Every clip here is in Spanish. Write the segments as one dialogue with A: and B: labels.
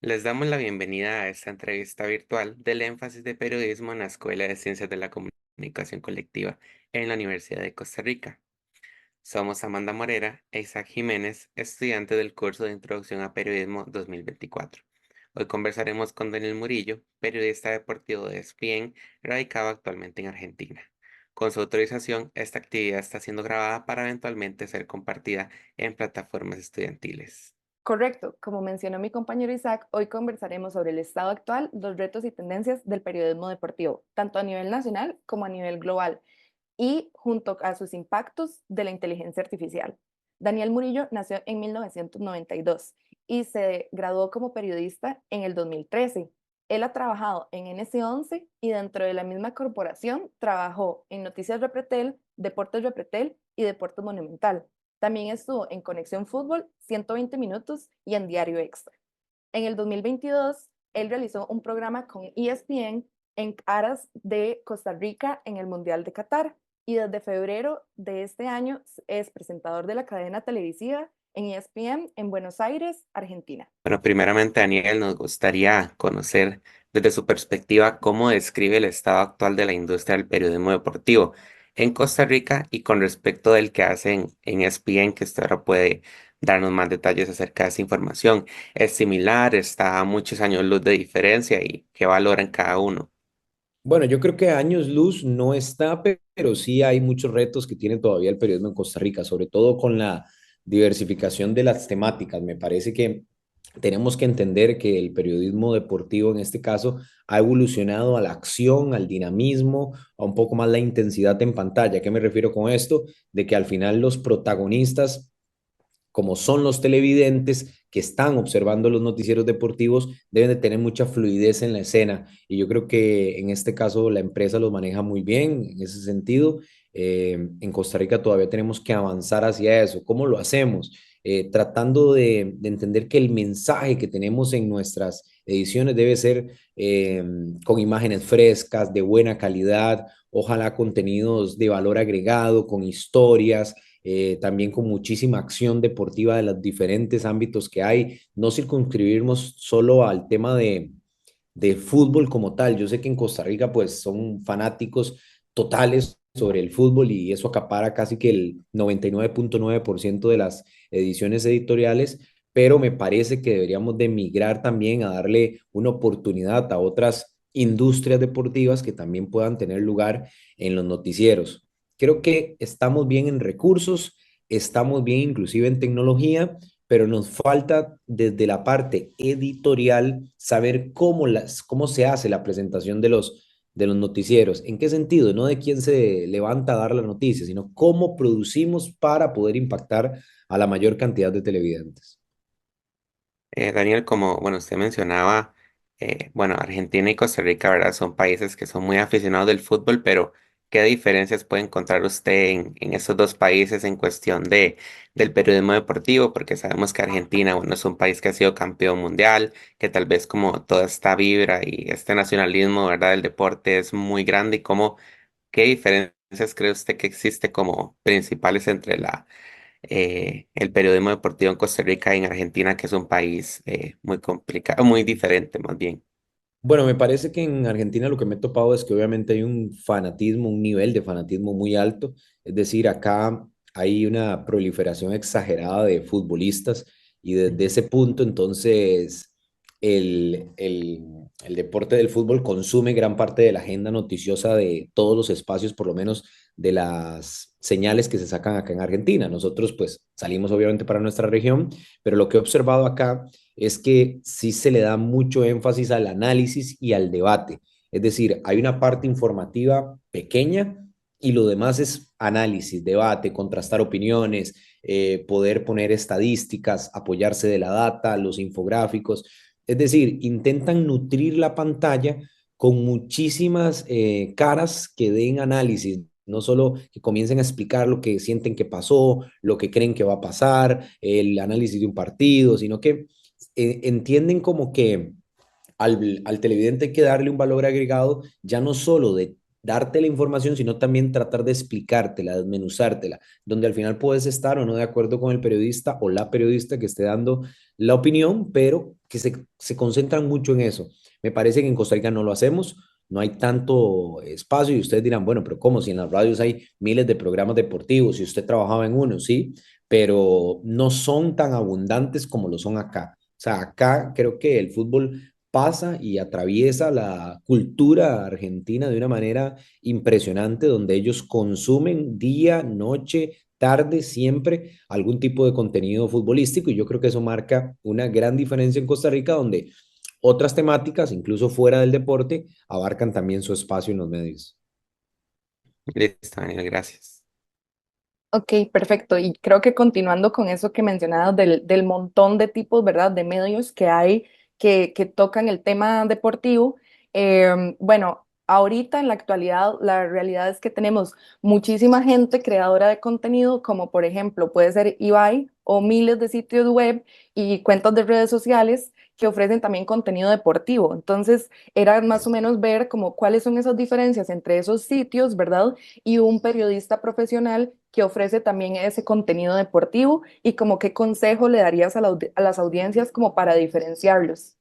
A: Les damos la bienvenida a esta entrevista virtual del énfasis de periodismo en la Escuela de Ciencias de la Comunicación Colectiva en la Universidad de Costa Rica. Somos Amanda Morera e Isaac Jiménez, estudiantes del curso de Introducción a Periodismo 2024. Hoy conversaremos con Daniel Murillo, periodista deportivo de ESPN, radicado actualmente en Argentina. Con su autorización, esta actividad está siendo grabada para eventualmente ser compartida en plataformas estudiantiles.
B: Correcto, como mencionó mi compañero Isaac, hoy conversaremos sobre el estado actual, los retos y tendencias del periodismo deportivo, tanto a nivel nacional como a nivel global, y junto a sus impactos de la inteligencia artificial. Daniel Murillo nació en 1992 y se graduó como periodista en el 2013. Él ha trabajado en NC11 y dentro de la misma corporación trabajó en Noticias Repretel, Deportes Repretel y Deportes Monumental. También estuvo en Conexión Fútbol, 120 minutos y en Diario Extra. En el 2022, él realizó un programa con ESPN en aras de Costa Rica en el Mundial de Qatar y desde febrero de este año es presentador de la cadena televisiva en ESPN en Buenos Aires, Argentina.
A: Bueno, primeramente, Daniel, nos gustaría conocer desde su perspectiva cómo describe el estado actual de la industria del periodismo deportivo en Costa Rica y con respecto del que hacen en ESPN, que usted ahora puede darnos más detalles acerca de esa información. ¿Es similar? ¿Está a muchos años luz de diferencia y qué valoran cada uno?
C: Bueno, yo creo que años luz no está, pero sí hay muchos retos que tiene todavía el periodismo en Costa Rica, sobre todo con la diversificación de las temáticas. Me parece que tenemos que entender que el periodismo deportivo en este caso ha evolucionado a la acción, al dinamismo, a un poco más la intensidad en pantalla. ¿A qué me refiero con esto? De que al final los protagonistas como son los televidentes que están observando los noticieros deportivos, deben de tener mucha fluidez en la escena. Y yo creo que en este caso la empresa los maneja muy bien en ese sentido. En Costa Rica todavía tenemos que avanzar hacia eso. ¿Cómo lo hacemos? Tratando de entender que el mensaje que tenemos en nuestras ediciones debe ser con imágenes frescas, de buena calidad, ojalá contenidos de valor agregado, con historias, también con muchísima acción deportiva de los diferentes ámbitos que hay, no circunscribirnos solo al tema de fútbol como tal. Yo sé que en Costa Rica pues son fanáticos totales sobre el fútbol y eso acapara casi que el 99.9% de las ediciones editoriales, pero me parece que deberíamos de migrar también a darle una oportunidad a otras industrias deportivas que también puedan tener lugar en los noticieros. Creo que estamos bien en recursos, estamos bien inclusive en tecnología, pero nos falta desde la parte editorial saber cómo se hace la presentación de los noticieros. ¿En qué sentido? No de quién se levanta a dar la noticia, sino cómo producimos para poder impactar a la mayor cantidad de televidentes.
A: Daniel, como bueno, usted mencionaba, bueno, Argentina y Costa Rica, ¿verdad? Son países que son muy aficionados del fútbol, pero ¿qué diferencias puede encontrar usted en estos dos países en cuestión del periodismo deportivo? Porque sabemos que Argentina, bueno, es un país que ha sido campeón mundial, que tal vez como toda esta vibra y este nacionalismo, ¿verdad? Del deporte es muy grande y cómo, ¿qué diferencias cree usted que existe como principales entre el periodismo deportivo en Costa Rica y en Argentina, que es un país muy complicado, muy diferente más bien?
C: Bueno, me parece que en Argentina lo que me he topado es que obviamente hay un fanatismo, un nivel de fanatismo muy alto. Es decir, acá hay una proliferación exagerada de futbolistas y desde ese punto entonces el deporte del fútbol consume gran parte de la agenda noticiosa de todos los espacios, por lo menos de las señales que se sacan acá en Argentina. Nosotros pues salimos obviamente para nuestra región, pero lo que he observado acá es que sí se le da mucho énfasis al análisis y al debate. Es decir, hay una parte informativa pequeña y lo demás es análisis, debate, contrastar opiniones, poder poner estadísticas, apoyarse de la data, los infográficos. Es decir, intentan nutrir la pantalla con muchísimas caras que den análisis, no solo que comiencen a explicar lo que sienten que pasó, lo que creen que va a pasar, el análisis de un partido, sino que entienden como que al televidente hay que darle un valor agregado ya no solo de darte la información, sino también tratar de explicártela, desmenuzártela, donde al final puedes estar o no de acuerdo con el periodista o la periodista que esté dando la opinión, pero que se concentran mucho en eso. Me parece que en Costa Rica no lo hacemos, no hay tanto espacio y ustedes dirán, bueno, pero ¿cómo? Si en las radios hay miles de programas deportivos, si usted trabajaba en uno, sí, pero no son tan abundantes como lo son acá. O sea, acá creo que el fútbol pasa y atraviesa la cultura argentina de una manera impresionante, donde ellos consumen día, noche, tarde, siempre algún tipo de contenido futbolístico y yo creo que eso marca una gran diferencia en Costa Rica, donde otras temáticas, incluso fuera del deporte, abarcan también su espacio en los medios.
A: Listo, Daniel, gracias.
B: Ok, perfecto. Y creo que continuando con eso que mencionabas del montón de tipos, ¿verdad?, de medios que hay que tocan el tema deportivo. Bueno, ahorita en la actualidad, la realidad es que tenemos muchísima gente creadora de contenido, como por ejemplo puede ser Ibai o miles de sitios web y cuentas de redes sociales que ofrecen también contenido deportivo. Entonces, era más o menos ver como cuáles son esas diferencias entre esos sitios, ¿verdad?, y un periodista profesional que ofrece también ese contenido deportivo y como qué consejo le darías a las audiencias como para diferenciarlos.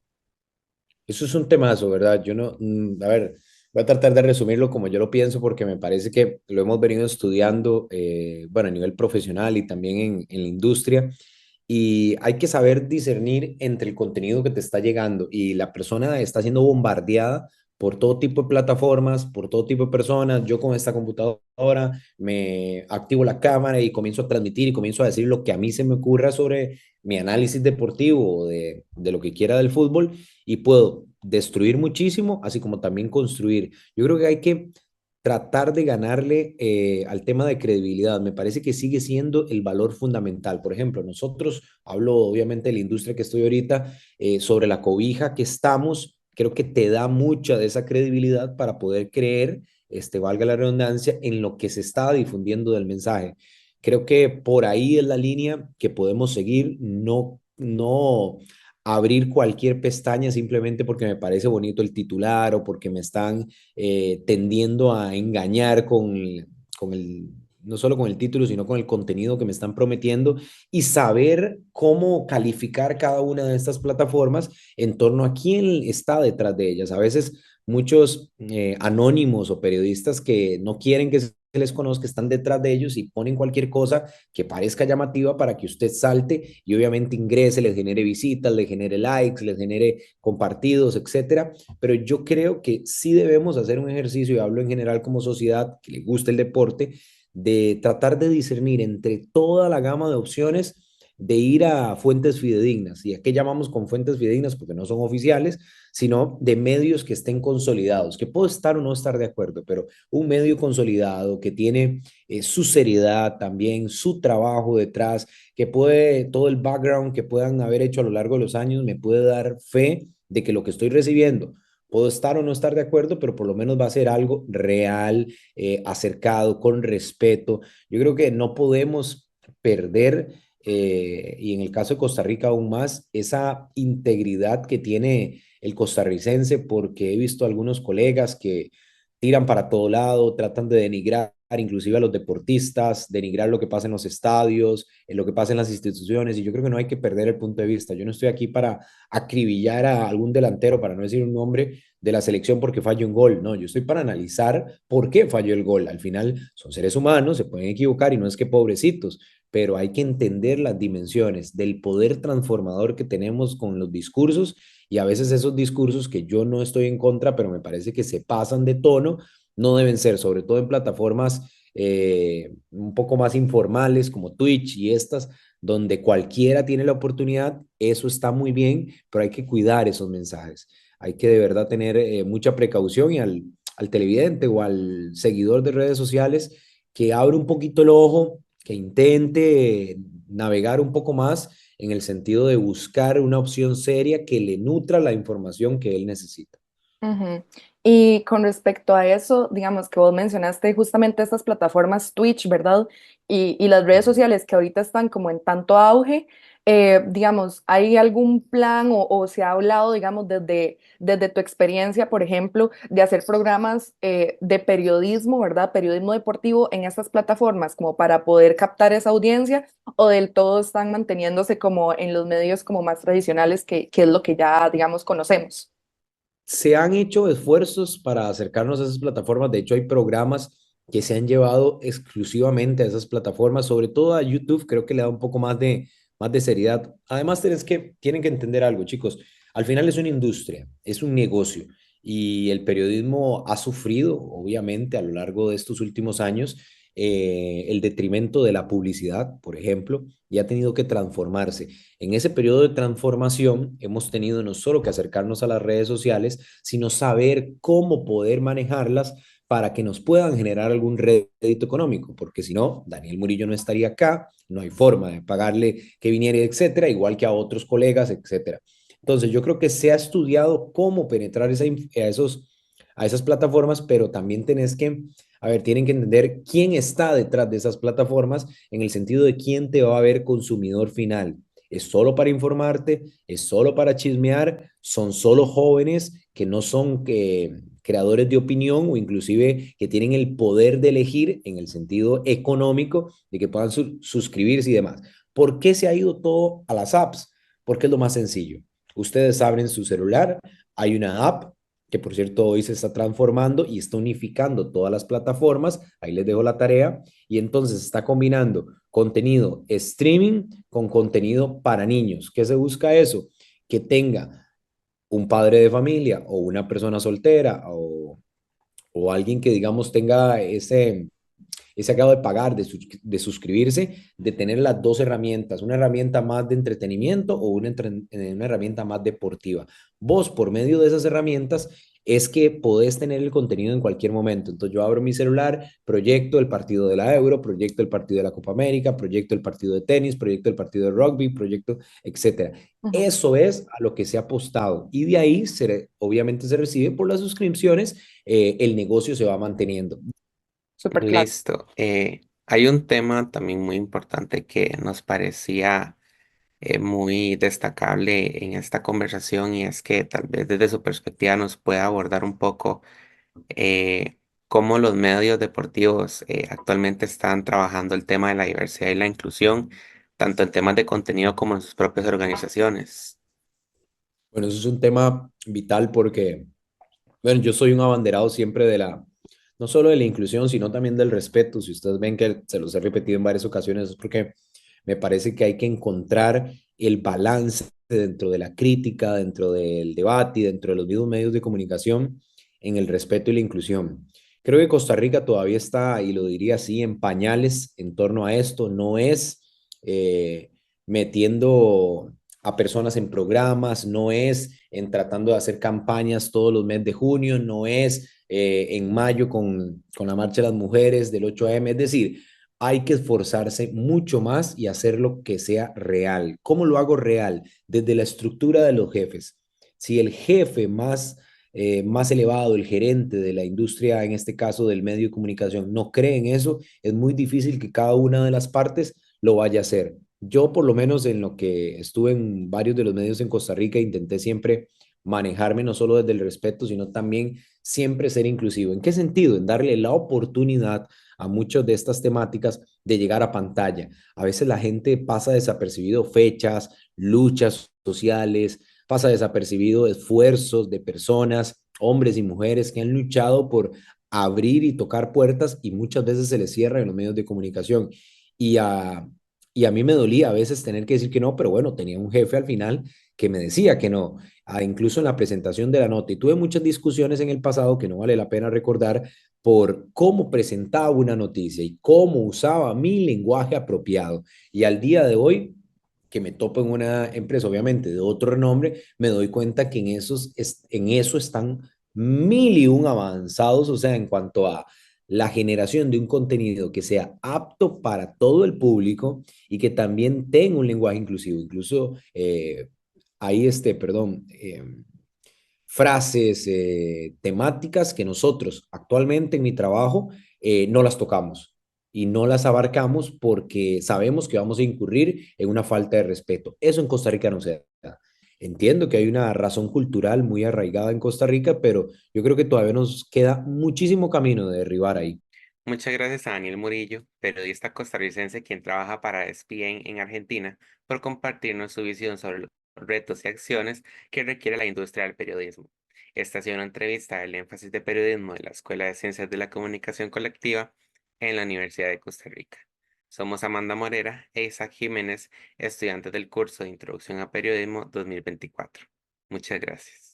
C: Eso es un temazo, ¿verdad? Yo no, a ver, voy a tratar de resumirlo como yo lo pienso porque me parece que lo hemos venido estudiando, bueno, a nivel profesional y también en la industria. Y hay que saber discernir entre el contenido que te está llegando y la persona está siendo bombardeada por todo tipo de plataformas, por todo tipo de personas. Yo con esta computadora me activo la cámara y comienzo a transmitir y comienzo a decir lo que a mí se me ocurra sobre mi análisis deportivo o de lo que quiera del fútbol y puedo destruir muchísimo, así como también construir. Yo creo que hay que tratar de ganarle al tema de credibilidad. Me parece que sigue siendo el valor fundamental. Por ejemplo, nosotros, hablo obviamente de la industria que estoy ahorita, sobre la cobija que estamos, creo que te da mucha de esa credibilidad para poder creer, valga la redundancia, en lo que se está difundiendo del mensaje. Creo que por ahí es la línea que podemos seguir, no abrir cualquier pestaña simplemente porque me parece bonito el titular o porque me están tendiendo a engañar no solo con el título, sino con el contenido que me están prometiendo y saber cómo calificar cada una de estas plataformas en torno a quién está detrás de ellas. A veces muchos anónimos o periodistas que no quieren que se les conozca están detrás de ellos y ponen cualquier cosa que parezca llamativa para que usted salte y obviamente ingrese, les genere visitas, les genere likes, les genere compartidos, etcétera. Pero yo creo que sí debemos hacer un ejercicio, y hablo en general como sociedad que le gusta el deporte, de tratar de discernir entre toda la gama de opciones, de ir a fuentes fidedignas. ¿Y a qué llamamos con fuentes fidedignas? Porque no son oficiales, sino de medios que estén consolidados, que puedo estar o no estar de acuerdo, pero un medio consolidado que tiene su seriedad también, su trabajo detrás, que puede, todo el background que puedan haber hecho a lo largo de los años, me puede dar fe de que lo que estoy recibiendo, puedo estar o no estar de acuerdo, pero por lo menos va a ser algo real, acercado, con respeto. Yo creo que no podemos perder, y en el caso de Costa Rica aún más, esa integridad que tiene el costarricense, porque he visto algunos colegas que tiran para todo lado, tratan de denigrar inclusive a los deportistas, denigrar lo que pasa en los estadios, en lo que pasa en las instituciones, y yo creo que no hay que perder el punto de vista. Yo no estoy aquí para acribillar a algún delantero, para no decir un nombre de la selección porque falló un gol, no, yo estoy para analizar por qué falló el gol. Al final son seres humanos, se pueden equivocar y no es que pobrecitos, pero hay que entender las dimensiones del poder transformador que tenemos con los discursos y a veces esos discursos que yo no estoy en contra, pero me parece que se pasan de tono, no deben ser, sobre todo en plataformas un poco más informales como Twitch y estas, donde cualquiera tiene la oportunidad, eso está muy bien, pero hay que cuidar esos mensajes. Hay que de verdad tener mucha precaución y al televidente o al seguidor de redes sociales que abra un poquito el ojo, que intente navegar un poco más en el sentido de buscar una opción seria que le nutra la información que él necesita.
B: Ujú. Y con respecto a eso, digamos que vos mencionaste justamente estas plataformas Twitch, ¿verdad? Y las redes sociales que ahorita están como en tanto auge. Digamos, ¿hay algún plan o se ha hablado, digamos, desde tu experiencia, por ejemplo, de hacer programas de periodismo, ¿verdad? Periodismo deportivo en estas plataformas, como para poder captar esa audiencia, o del todo están manteniéndose como en los medios como más tradicionales, que es lo que ya, digamos, conocemos?
C: Se han hecho esfuerzos para acercarnos a esas plataformas. De hecho, hay programas que se han llevado exclusivamente a esas plataformas, sobre todo a YouTube. Creo que le da un poco más de seriedad. Además, tienen que entender algo, chicos. Al final es una industria, es un negocio. Y el periodismo ha sufrido, obviamente, a lo largo de estos últimos años, el detrimento de la publicidad, por ejemplo, y ha tenido que transformarse. En ese periodo de transformación hemos tenido no solo que acercarnos a las redes sociales, sino saber cómo poder manejarlas para que nos puedan generar algún rédito económico, porque si no, Daniel Murillo no estaría acá, no hay forma de pagarle que viniera, etcétera, igual que a otros colegas, etcétera. Entonces, yo creo que se ha estudiado cómo penetrar a esas plataformas, pero también tienen que entender quién está detrás de esas plataformas en el sentido de quién te va a ver consumidor final. ¿Es solo para informarte? ¿Es solo para chismear? ¿Son solo jóvenes que no son creadores de opinión o inclusive que tienen el poder de elegir en el sentido económico de que puedan suscribirse y demás? ¿Por qué se ha ido todo a las apps? Porque es lo más sencillo. Ustedes abren su celular, hay una app que por cierto hoy se está transformando y está unificando todas las plataformas, ahí les dejo la tarea, y entonces está combinando contenido streaming con contenido para niños. ¿Qué se busca eso? Que tenga un padre de familia o una persona soltera o alguien que digamos tenga ese acabo de pagar, de suscribirse, de tener las dos herramientas, una herramienta más de entretenimiento o una herramienta más deportiva. Vos, por medio de esas herramientas, es que podés tener el contenido en cualquier momento. Entonces yo abro mi celular, proyecto el partido de la Euro, proyecto el partido de la Copa América, proyecto el partido de tenis, proyecto el partido de rugby, proyecto, etcétera.
B: Ujú.
C: Eso es a lo que se ha apostado y de ahí obviamente se recibe por las suscripciones, el negocio se va manteniendo.
B: Súper claro.
A: Listo. Hay un tema también muy importante que nos parecía muy destacable en esta conversación y es que tal vez desde su perspectiva nos pueda abordar un poco cómo los medios deportivos actualmente están trabajando el tema de la diversidad y la inclusión, tanto en temas de contenido como en sus propias organizaciones.
C: Bueno, eso es un tema vital porque, bueno, yo soy un abanderado siempre no solo de la inclusión, sino también del respeto. Si ustedes ven que se los he repetido en varias ocasiones, es porque me parece que hay que encontrar el balance dentro de la crítica, dentro del debate y dentro de los mismos medios de comunicación en el respeto y la inclusión. Creo que Costa Rica todavía está, y lo diría así, en pañales en torno a esto. No es eh, metiendo a personas en programas, no es en tratando de hacer campañas todos los meses de junio, no es en mayo con la Marcha de las Mujeres del 8M, es decir, hay que esforzarse mucho más y hacerlo que sea real. ¿Cómo lo hago real? Desde la estructura de los jefes. Si el jefe más elevado, el gerente de la industria, en este caso del medio de comunicación, no cree en eso, es muy difícil que cada una de las partes lo vaya a hacer. Yo, por lo menos en lo que estuve en varios de los medios en Costa Rica, intenté siempre manejarme no solo desde el respeto, sino también siempre ser inclusivo. ¿En qué sentido? En darle la oportunidad a muchas de estas temáticas de llegar a pantalla. A veces la gente pasa desapercibido fechas, luchas sociales, pasa desapercibido esfuerzos de personas, hombres y mujeres que han luchado por abrir y tocar puertas y muchas veces se les cierra en los medios de comunicación. Y a, y a mí me dolía a veces tener que decir que no, pero bueno, tenía un jefe al final que me decía que no, incluso en la presentación de la nota. Y tuve muchas discusiones en el pasado que no vale la pena recordar por cómo presentaba una noticia y cómo usaba mi lenguaje apropiado. Y al día de hoy, que me topo en una empresa, obviamente, de otro renombre, me doy cuenta que en eso están mil y un avanzados, o sea, en cuanto a la generación de un contenido que sea apto para todo el público y que también tenga un lenguaje inclusivo. Incluso perdón, frases, temáticas que nosotros actualmente en mi trabajo no las tocamos. y no las abarcamos porque sabemos que vamos a incurrir en una falta de respeto. Eso en Costa Rica no se da. Entiendo que hay una razón cultural muy arraigada en Costa Rica, pero yo creo que todavía nos queda muchísimo camino de derribar ahí.
A: Muchas gracias a Daniel Murillo, periodista costarricense quien trabaja para ESPN en Argentina, por compartirnos su visión sobre los retos y acciones que requiere la industria del periodismo. Esta ha sido una entrevista del énfasis de periodismo de la Escuela de Ciencias de la Comunicación Colectiva en la Universidad de Costa Rica. Somos Amanda Morera e Isaac Jiménez, estudiantes del curso de Introducción a Periodismo 2024. Muchas gracias.